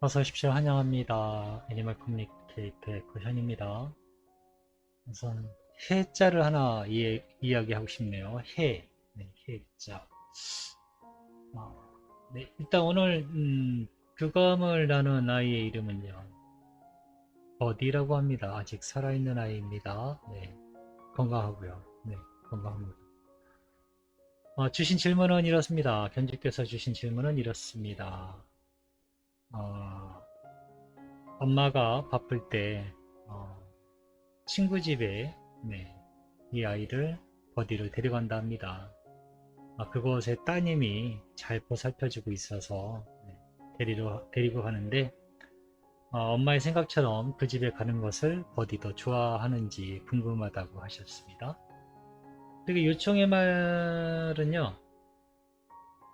어서 오십시오. 환영합니다. 애니멀 커뮤니케이터의 고현입니다. 우선 해자를 하나 이야기하고 싶네요. 해. 네, 해자. 아, 네, 일단 오늘 교감을 나눈 아이의 이름은요. 버디라고 합니다. 아직 살아있는 아이입니다. 네, 건강하고요. 네, 건강합니다. 주신 질문은 이렇습니다. 견주께서 주신 질문은 이렇습니다. 어, 엄마가 바쁠 때 어, 친구 집에 네, 이 아이를 버디를 데려간다 합니다. 그곳에 따님이 잘 보살펴주고 있어서 네, 데리고 가는데 엄마의 생각처럼 그 집에 가는 것을 버디도 좋아하는지 궁금하다고 하셨습니다. 그리고 요청의 말은요,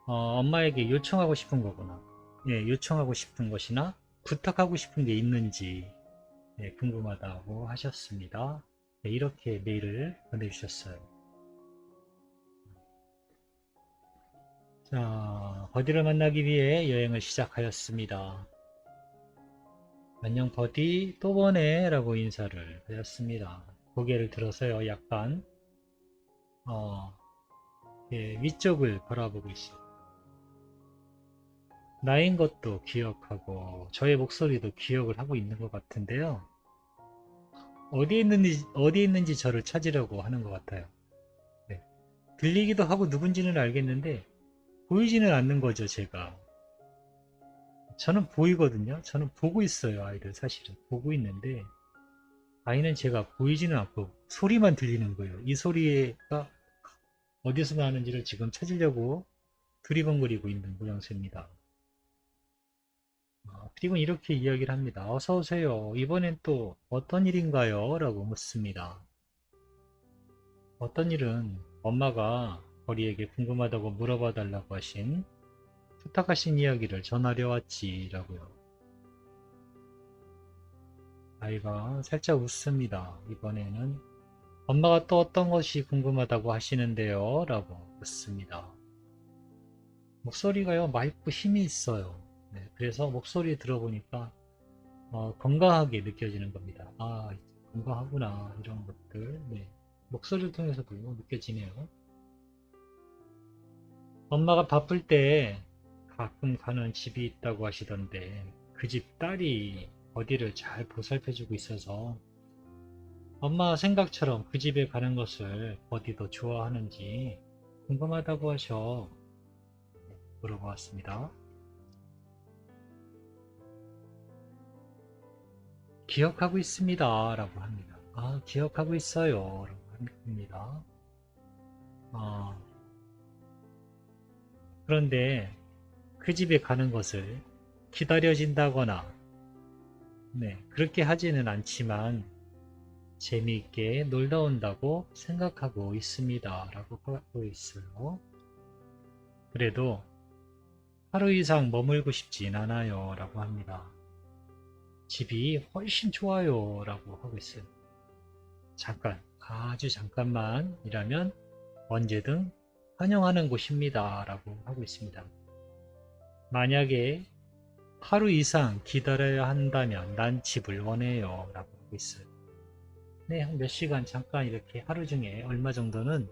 엄마에게 요청하고 싶은 거구나. 예, 요청하고 싶은 것이나 부탁하고 싶은 게 있는지 궁금하다고 하셨습니다. 네, 이렇게 메일을 보내주셨어요. 자, 버디를 만나기 위해 여행을 시작하였습니다. 안녕 버디, 또 보네 라고 인사를 하였습니다. 고개를 들어서요, 약간 위쪽을 바라보고 있어요. 나인 것도 기억하고 저의 목소리도 기억을 하고 있는 것 같은데요. 어디에 있는지 저를 찾으려고 하는 것 같아요. 네. 들리기도 하고 누군지는 알겠는데 보이지는 않는 거죠, 제가. 저는 보이거든요. 저는 보고 있어요, 아이를 사실은. 보고 있는데 아이는 제가 보이지는 않고 소리만 들리는 거예요. 이 소리가 어디서 나는지를 지금 찾으려고 두리번거리고 있는 모양새입니다. 그리고 이렇게 이야기를 합니다. 어서 오세요. 이번엔 또 어떤 일인가요? 라고 묻습니다. 어떤 일은 엄마가 거리에게 궁금하다고 물어봐 달라고 부탁하신 이야기를 전하려 왔지라고요. 아이가 살짝 웃습니다. 이번에는 엄마가 또 어떤 것이 궁금하다고 하시는데요? 라고 묻습니다. 목소리가요, 맑고 힘이 있어요. 네, 그래서 목소리 들어보니까 건강하게 느껴지는 겁니다. 건강하구나, 이런 것들. 네, 목소리를 통해서도 느껴지네요. 엄마가 바쁠 때 가끔 가는 집이 있다고 하시던데 그 집 딸이 어디를 잘 보살펴주고 있어서 엄마 생각처럼 그 집에 가는 것을 어디도 좋아하는지 궁금하다고 하셔 물어보았습니다. 기억하고 있습니다. 라고 합니다. 기억하고 있어요. 라고 합니다. 아, 그런데 그 집에 가는 것을 기다려진다거나, 네, 그렇게 하지는 않지만 재미있게 놀다 온다고 생각하고 있습니다. 라고 하고 있어요. 그래도 하루 이상 머물고 싶진 않아요. 라고 합니다. 집이 훨씬 좋아요. 라고 하고 있어요. 잠깐, 아주 잠깐만이라면 언제든 환영하는 곳입니다. 라고 하고 있습니다. 만약에 하루 이상 기다려야 한다면 난 집을 원해요. 라고 하고 있어요. 네, 한 몇 시간 잠깐 이렇게 하루 중에 얼마 정도는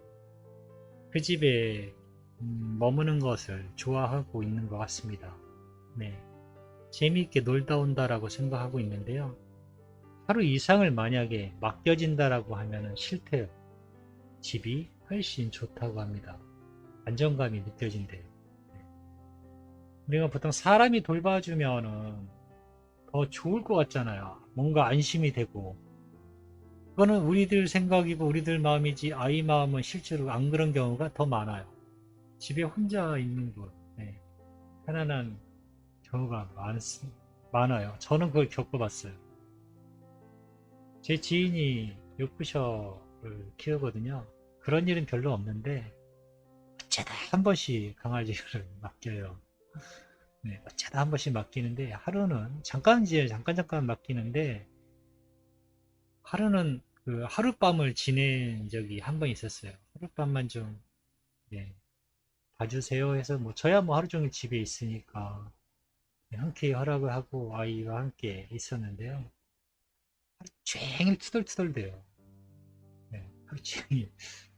그 집에 머무는 것을 좋아하고 있는 것 같습니다. 네, 재미있게 놀다 온다라고 생각하고 있는데요. 하루 이상을 만약에 맡겨진다라고 하면은 싫대요. 집이 훨씬 좋다고 합니다. 안정감이 느껴진대요. 네. 우리가 보통 사람이 돌봐주면은 더 좋을 것 같잖아요. 뭔가 안심이 되고. 그거는 우리들 생각이고 우리들 마음이지 아이 마음은 실제로 안 그런 경우가 더 많아요. 집에 혼자 있는 것, 네. 편안한 경우가 많아요. 저는 그걸 겪어봤어요. 제 지인이 요크셔를 키우거든요. 그런 일은 별로 없는데 어쩌다 한 번씩 강아지를 맡겨요. 네, 어쩌다 한 번씩 맡기는데 하루는 잠깐 맡기는데 하루는 그 하룻밤을 지낸 적이 한 번 있었어요. 하룻밤만 좀 네, 봐주세요 해서 뭐 저야 뭐 하루 종일 집에 있으니까 흔쾌히 허락을 하고 아이와 함께 있었는데요. 하루 종일 투덜투덜대요. 네, 하루 종일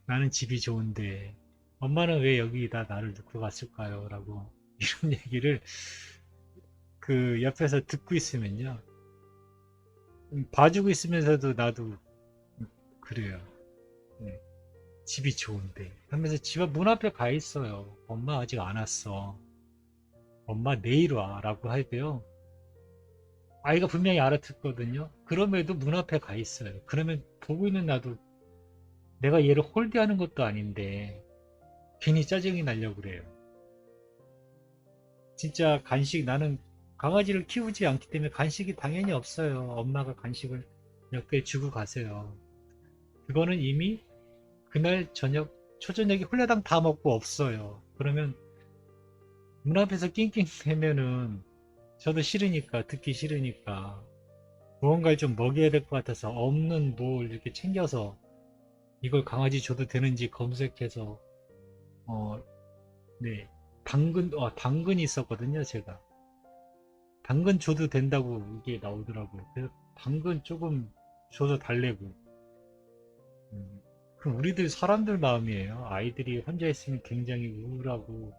나는 집이 좋은데 엄마는 왜 여기다 나를 놓고 갔을까요? 라고 이런 얘기를 그 옆에서 듣고 있으면요. 봐주고 있으면서도 나도 그래요. 네, 집이 좋은데 하면서 집 앞 문 앞에 가 있어요. 엄마 아직 안 왔어. 엄마 내일 와 라고 하대요. 아이가 분명히 알아듣거든요. 그럼에도 문 앞에 가 있어요. 그러면 보고 있는 나도 내가 얘를 홀대하는 것도 아닌데 괜히 짜증이 나려고 그래요. 진짜 간식 나는 강아지를 키우지 않기 때문에 간식이 당연히 없어요. 엄마가 간식을 몇 개 주고 가세요. 그거는 이미 그날 저녁 초저녁에 홀라당 다 먹고 없어요. 그러면 문 앞에서 낑낑대면은 저도 싫으니까 듣기 싫으니까 무언가를 좀 먹여야 될 것 같아서 없는 뭘 이렇게 챙겨서 이걸 강아지 줘도 되는지 검색해서 네 당근이 있었거든요. 제가 당근 줘도 된다고 이게 나오더라고요. 그래서 당근 조금 줘서 달래고 그럼 우리들 사람들 마음이에요. 아이들이 혼자 있으면 굉장히 우울하고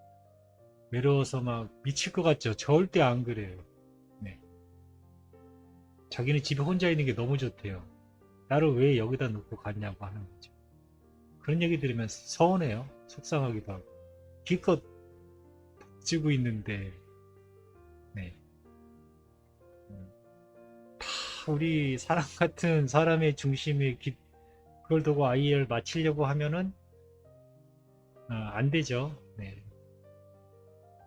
외로워서 막 미칠 것 같죠. 절대 안 그래요. 네. 자기는 집에 혼자 있는 게 너무 좋대요. 나를 왜 여기다 놓고 갔냐고 하는 거죠. 그런 얘기 들으면 서운해요. 속상하기도 하고. 기껏 찌고 있는데, 네. 음, 우리 사람 같은 사람의 중심에 그걸 두고 아이를 맞추려고 하면은, 안 되죠. 네.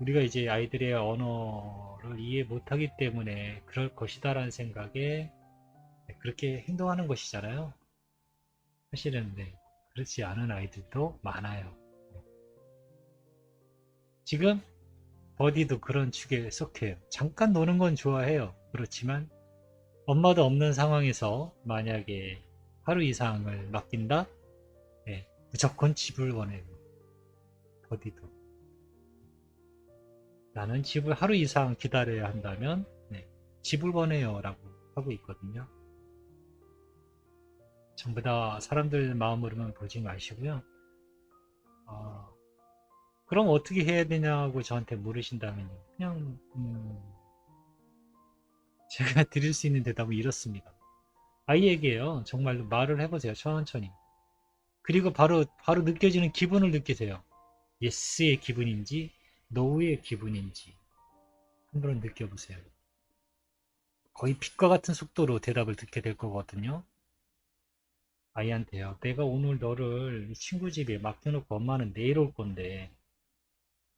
우리가 이제 아이들의 언어를 이해 못하기 때문에 그럴 것이다라는 생각에 그렇게 행동하는 것이잖아요. 사실은 네, 그렇지 않은 아이들도 많아요. 지금 버디도 그런 축에 속해요. 잠깐 노는 건 좋아해요. 그렇지만 엄마도 없는 상황에서 만약에 하루 이상을 맡긴다? 네, 무조건 집을 원해요. 버디도. 나는 집을 하루 이상 기다려야 한다면 네, 집을 원해요 라고 하고 있거든요. 전부 다 사람들 마음으로만 보지 마시고요. 어, 그럼 어떻게 해야 되냐고 저한테 물으신다면요. 그냥 제가 드릴 수 있는 대답은 이렇습니다. 아이에게요. 정말로 말을 해보세요. 천천히. 그리고 바로 느껴지는 기분을 느끼세요. 예스의 기분인지 노의 기분인지 한번 느껴보세요. 거의 빛과 같은 속도로 대답을 듣게 될 거거든요. 아이한테요. 내가 오늘 너를 친구 집에 맡겨놓고 엄마는 내일 올 건데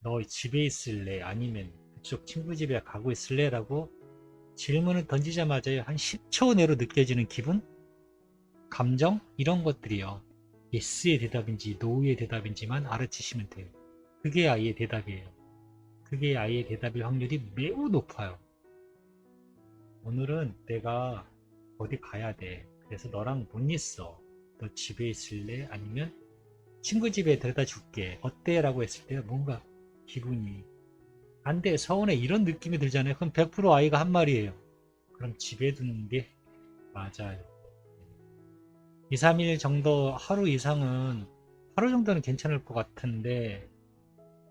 너 집에 있을래? 아니면 그쪽 친구 집에 가고 있을래? 라고 질문을 던지자마자 한 10초 내로 느껴지는 기분? 감정? 이런 것들이요. 예스의 대답인지 노의 대답인지만 알아채시면 돼요. 그게 아이의 대답이에요. 그게 아이의 대답일 확률이 매우 높아요. 오늘은 내가 어디 가야 돼. 그래서 너랑 못 있어. 너 집에 있을래? 아니면 친구 집에 데려다 줄게. 어때? 라고 했을 때 뭔가 기분이 안 돼. 서운해. 이런 느낌이 들잖아요. 그럼 100% 아이가 한 말이에요. 그럼 집에 두는 게 맞아요. 2, 3일 정도 하루 이상은 하루 정도는 괜찮을 것 같은데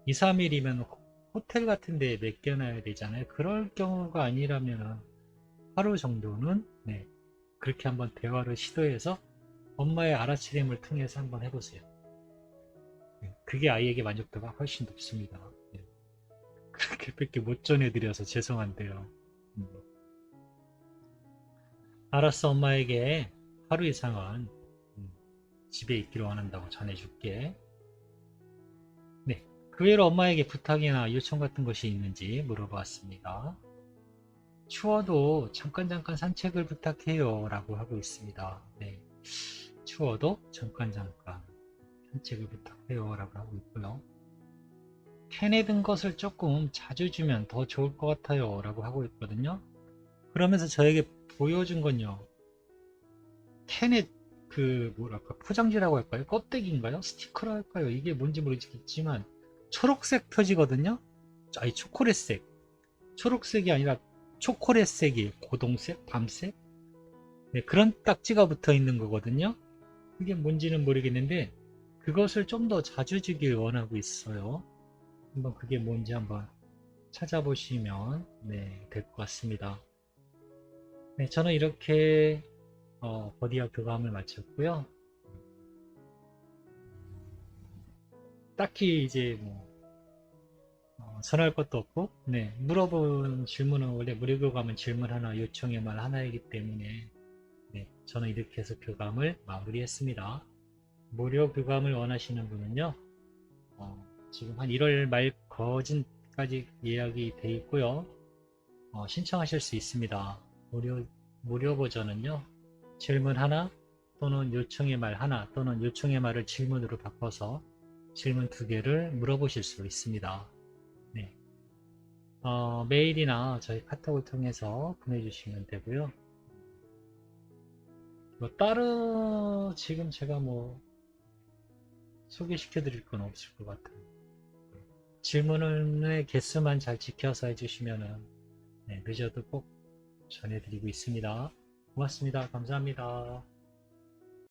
2, 3일이면 호텔 같은 데 맡겨놔야 되잖아요. 그럴 경우가 아니라면 하루 정도는 네, 그렇게 한번 대화를 시도해서 엄마의 알아차림을 통해서 한번 해보세요. 네, 그게 아이에게 만족도가 훨씬 높습니다. 네, 그렇게밖에 못 전해드려서 죄송한데요. 음. 알았어, 엄마에게 하루 이상은 음, 집에 있기로 원한다고 전해줄게. 네, 그 외로 엄마에게 부탁이나 요청 같은 것이 있는지 물어봤습니다. 추워도 잠깐 산책을 부탁해요 라고 하고 있습니다. 네, 추워도 잠깐 산책을 부탁해요 라고 하고 있고요. 캔에 든 것을 조금 자주 주면 더 좋을 것 같아요 라고 하고 있거든요. 그러면서 저에게 보여준 건요. 캔의 그 뭐랄까 포장지라고 할까요? 껍데기인가요? 스티커라 할까요? 이게 뭔지 모르겠지만 초록색 표지거든요. 아니 초콜릿색. 초록색이 아니라 초콜릿색이 고동색, 밤색, 네, 그런 딱지가 붙어 있는 거거든요. 그게 뭔지는 모르겠는데 그것을 좀 더 자주 주길 원하고 있어요. 한번 그게 뭔지 한번 찾아보시면 네, 될 것 같습니다. 네, 저는 이렇게 버디와 교감을 마쳤고요. 딱히 이제 뭐 전할 것도 없고, 네, 물어본 질문은 원래 무료 교감은 질문 하나, 요청의 말 하나이기 때문에 네, 저는 이렇게 해서 교감을 마무리했습니다. 무료 교감을 원하시는 분은요, 지금 한 1월 말 거진까지 예약이 돼 있고요. 신청하실 수 있습니다. 무료 버전은요, 질문 하나 또는 요청의 말 하나 또는 요청의 말을 질문으로 바꿔서 질문 2개를 물어보실 수 있습니다. 네. 메일이나 저희 카톡을 통해서 보내주시면 되고요. 뭐 따로 지금 제가 뭐 소개시켜 드릴 건 없을 것 같아요. 질문의 개수만 잘 지켜서 해주시면은 네, 늦어도 꼭 전해드리고 있습니다. 고맙습니다. 감사합니다.